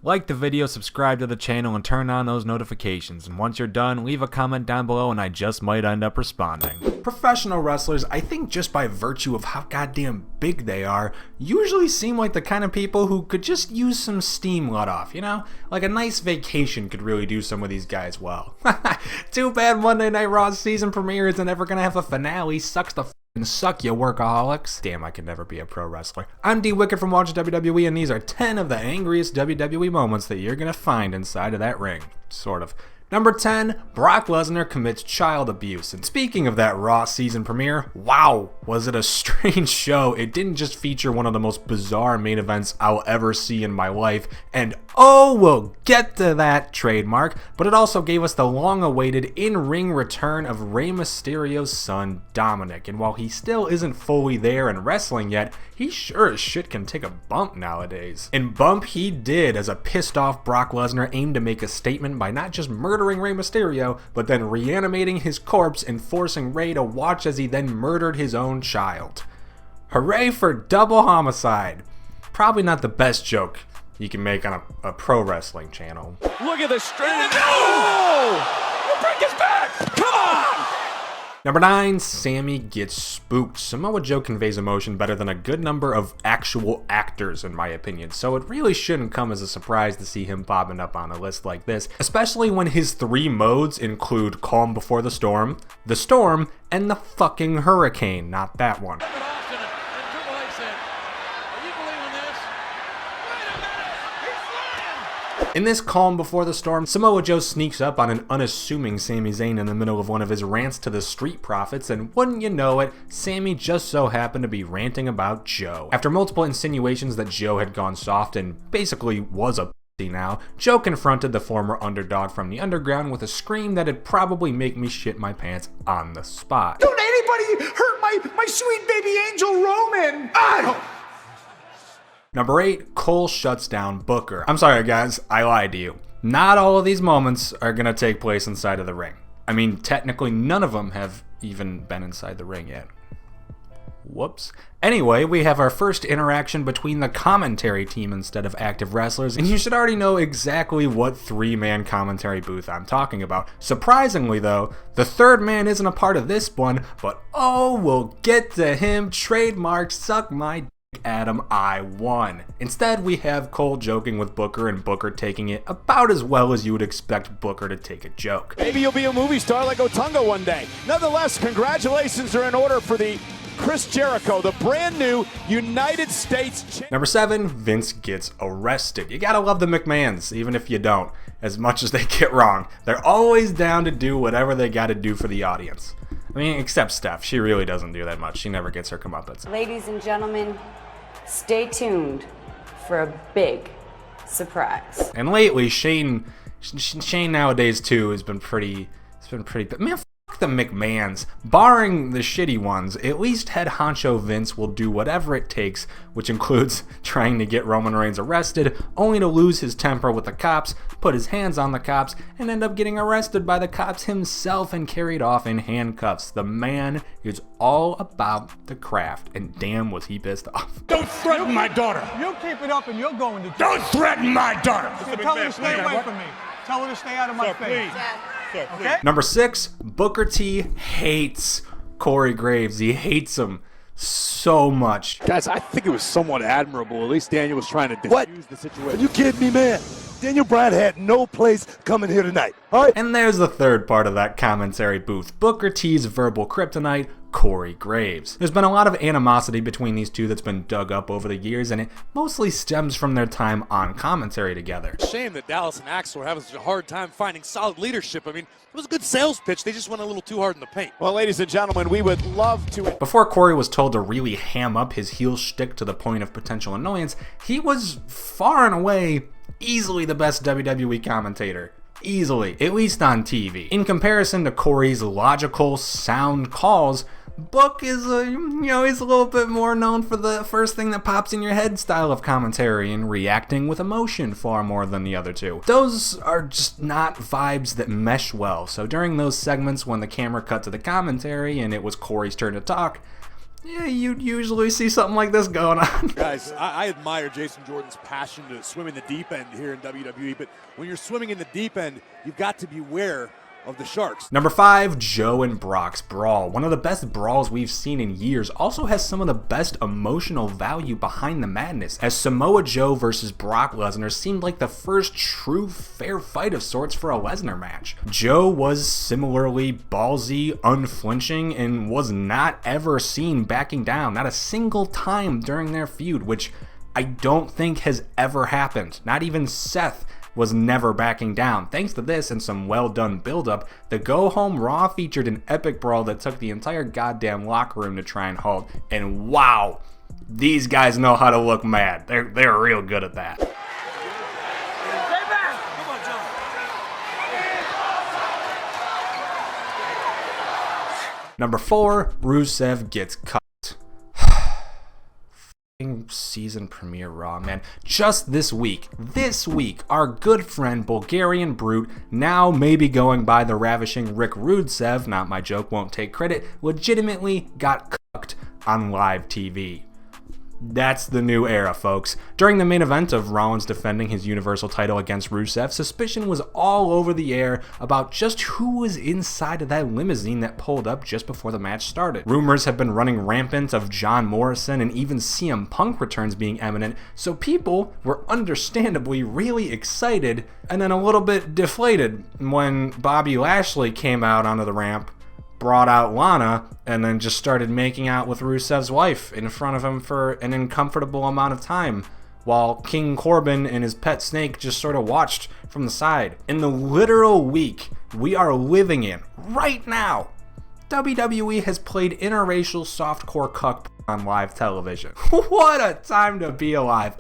like the video, subscribe to the channel, and turn on those notifications. And once you're done, leave a comment down below and I just might end up responding. Professional wrestlers, I think just by virtue of how goddamn big they are, usually seem like the kind of people who could just use some steam let off, you know? Like a nice vacation could really do some of these guys well. Too bad Monday Night Raw's season premiere isn't ever gonna have a finale. Sucks to suck, you workaholics. Damn, I can never be a pro wrestler. I'm D Wicked from Watch WWE, and these are 10 of the angriest WWE moments that you're gonna find inside of that ring. Sort of. Number 10, Brock Lesnar commits child abuse. And speaking of that Raw season premiere, wow, was it a strange show. It didn't just feature one of the most bizarre main events I'll ever see in my life, and oh, we'll get to that trademark, but it also gave us the long-awaited in-ring return of Rey Mysterio's son, Dominic. And while he still isn't fully there in wrestling yet, he sure as shit can take a bump nowadays. And bump he did, as a pissed-off Brock Lesnar aimed to make a statement by not just murdering Rey Mysterio, but then reanimating his corpse and forcing Rey to watch as he then murdered his own child. Hooray for double homicide. Probably not the best joke you can make on a pro wrestling channel. Look at the straight. Oh! We'll break his back! Come on! Number 9, Sammy gets spooked. Samoa Joe conveys emotion better than a good number of actual actors, in my opinion, so it really shouldn't come as a surprise to see him popping up on a list like this, especially when his 3 modes include Calm Before the Storm, and the fucking Hurricane, not that one. In this Calm Before the Storm, Samoa Joe sneaks up on an unassuming Sami Zayn in the middle of one of his rants to the Street Profits, and wouldn't you know it, Sami just so happened to be ranting about Joe. After multiple insinuations that Joe had gone soft and basically was a pussy now, Joe confronted the former underdog from the underground with a scream that'd probably make me shit my pants on the spot. Don't anybody hurt my sweet baby angel Roman! Number 8, Cole shuts down Booker. I'm sorry guys, I lied to you. Not all of these moments are gonna take place inside of the ring. I mean, technically none of them have even been inside the ring yet. Whoops. Anyway, we have our first interaction between the commentary team instead of active wrestlers, and you should already know exactly what 3-man commentary booth I'm talking about. Surprisingly though, the third man isn't a part of this one, but oh, we'll get to him. Trademark suck my Adam, I won. Instead, we have Cole joking with Booker and Booker taking it about as well as you would expect Booker to take a joke. Maybe you'll be a movie star like Otunga one day. Nonetheless, congratulations are in order for the Chris Jericho, the brand new United States champion. Number 7, Vince gets arrested. You gotta love the McMahons, even if you don't. As much as they get wrong, they're always down to do whatever they gotta do for the audience. I mean, except Steph. She really doesn't do that much. She never gets her comeuppance. Ladies and gentlemen, stay tuned for a big surprise. And lately, Shane nowadays too has been pretty. Man, fuck the McMahons. Barring the shitty ones, at least head honcho Vince will do whatever it takes, which includes trying to get Roman Reigns arrested, only to lose his temper with the cops, put his hands on the cops, and end up getting arrested by the cops himself and carried off in handcuffs. The man is all about the craft, and damn was he pissed off. Don't threaten my daughter! You keep it up and you're going to jail. Don't threaten my daughter! Tell her to stay away from me. Tell her to stay out of my face. Sir, Okay? Number 6, Booker T hates Corey Graves. He hates him so much. Guys, I think it was somewhat admirable. At least Daniel was trying to diffuse the situation. Are you kidding me, man? Daniel Bryan had no place coming here tonight. All right? And there's the third part of that commentary booth. Booker T's verbal kryptonite, Corey Graves. There's been a lot of animosity between these two that's been dug up over the years, and it mostly stems from their time on commentary together. Shame that Dallas and Axel are having such a hard time finding solid leadership. I mean, it was a good sales pitch. They just went a little too hard in the paint. Well, ladies and gentlemen, we would love to... Before Corey was told to really ham up his heel shtick to the point of potential annoyance, he was far and away easily the best WWE commentator. Easily, at least on TV. In comparison to Corey's logical, sound calls, Book is, he's a little bit more known for the first thing that pops in your head style of commentary and reacting with emotion far more than the other two. Those are just not vibes that mesh well, so during those segments when the camera cut to the commentary and it was Corey's turn to talk, yeah, you'd usually see something like this going on. Guys, I admire Jason Jordan's passion to swim in the deep end here in WWE, but when you're swimming in the deep end, you've got to beware of the sharks. Number 5, Joe and Brock's brawl. One of the best brawls we've seen in years, also has some of the best emotional value behind the madness, as Samoa Joe versus Brock Lesnar seemed like the first true fair fight of sorts for a Lesnar match. Joe was similarly ballsy, unflinching, and was not ever seen backing down, not a single time during their feud, which I don't think has ever happened. Not even Seth was never backing down. Thanks to this and some well done build-up, the Go Home Raw featured an epic brawl that took the entire goddamn locker room to try and halt, and wow, these guys know how to look mad. They're real good at that. Number 4, Rusev gets cut. Season premiere Raw, man. Just this week, our good friend Bulgarian Brute, now maybe going by the ravishing Rick Rudesev, not my joke, won't take credit, legitimately got cucked on live TV. That's the new era, folks. During the main event of Rollins defending his Universal title against Rusev, suspicion was all over the air about just who was inside of that limousine that pulled up just before the match started. Rumors have been running rampant of John Morrison and even CM Punk returns being imminent, so people were understandably really excited and then a little bit deflated when Bobby Lashley came out onto the ramp, brought out Lana, and then just started making out with Rusev's wife in front of him for an uncomfortable amount of time, while King Corbin and his pet snake just sort of watched from the side. In the literal week we are living in right now, WWE has played interracial softcore cuck on live television. What a time to be alive.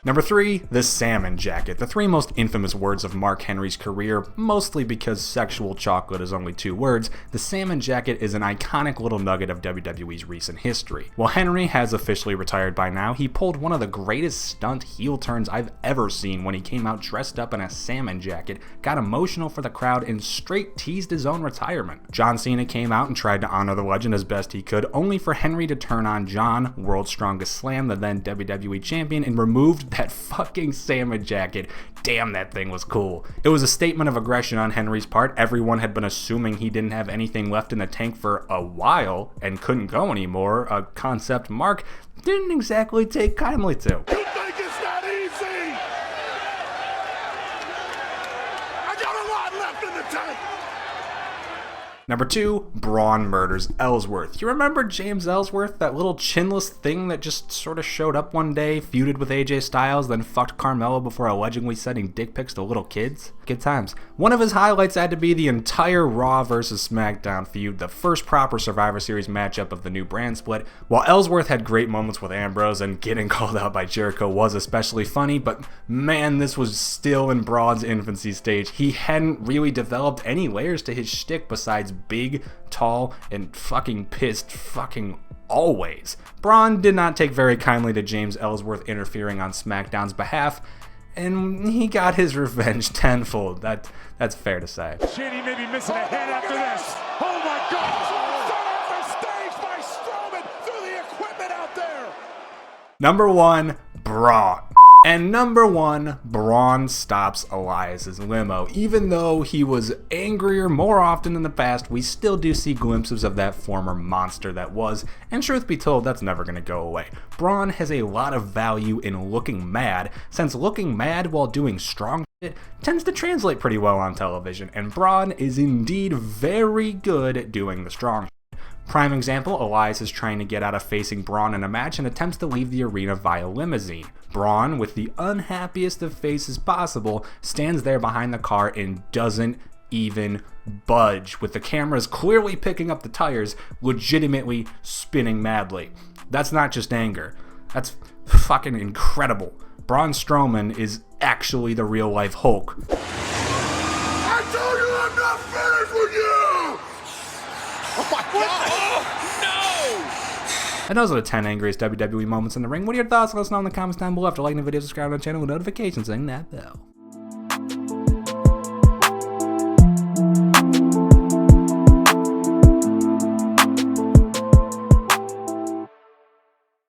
Number 3, the salmon jacket. The 3 most infamous words of Mark Henry's career, mostly because sexual chocolate is only 2 words. The salmon jacket is an iconic little nugget of WWE's recent history. While Henry has officially retired by now, he pulled one of the greatest stunt heel turns I've ever seen when he came out dressed up in a salmon jacket, got emotional for the crowd, and straight teased his own retirement. John Cena came out and tried to honor the legend as best he could, only for Henry to turn on John, World's Strongest Slam, the then WWE champion, and removed that fucking salmon jacket. Damn, that thing was cool. It was a statement of aggression on Henry's part. Everyone had been assuming he didn't have anything left in the tank for a while and couldn't go anymore, a concept Mark didn't exactly take kindly to. You think it's not easy? I got a lot left in the tank. Number 2, Braun murders Ellsworth. You remember James Ellsworth, that little chinless thing that just sort of showed up one day, feuded with AJ Styles, then fucked Carmella before allegedly sending dick pics to little kids? Good times. One of his highlights had to be the entire Raw vs. SmackDown feud, the first proper Survivor Series matchup of the new brand split. While Ellsworth had great moments with Ambrose and getting called out by Jericho was especially funny, but man, this was still in Braun's infancy stage. He hadn't really developed any layers to his shtick besides big, tall, and fucking pissed fucking always. Braun did not take very kindly to James Ellsworth interfering on SmackDown's behalf, and he got his revenge tenfold. That's fair to say. Shady may be missing a head after this. Oh my God! Set up the stage by Strowman through the equipment out there. Number 1, Braun. And number 1, Braun stops Elias's limo. Even though he was angrier more often in the past, we still do see glimpses of that former monster that was, and truth be told, that's never going to go away. Braun has a lot of value in looking mad, since looking mad while doing strong shit tends to translate pretty well on television, and Braun is indeed very good at doing the strong shit. Prime example, Elias is trying to get out of facing Braun in a match and attempts to leave the arena via limousine. Braun, with the unhappiest of faces possible, stands there behind the car and doesn't even budge, with the cameras clearly picking up the tires, legitimately spinning madly. That's not just anger. That's fucking incredible. Braun Strowman is actually the real life Hulk. I told you I'm not finished with you! Oh my God! And those are the 10 angriest WWE moments in the ring. What are your thoughts? Let us know in the comments down below. After liking the video, subscribe to the channel with notifications, ring that bell.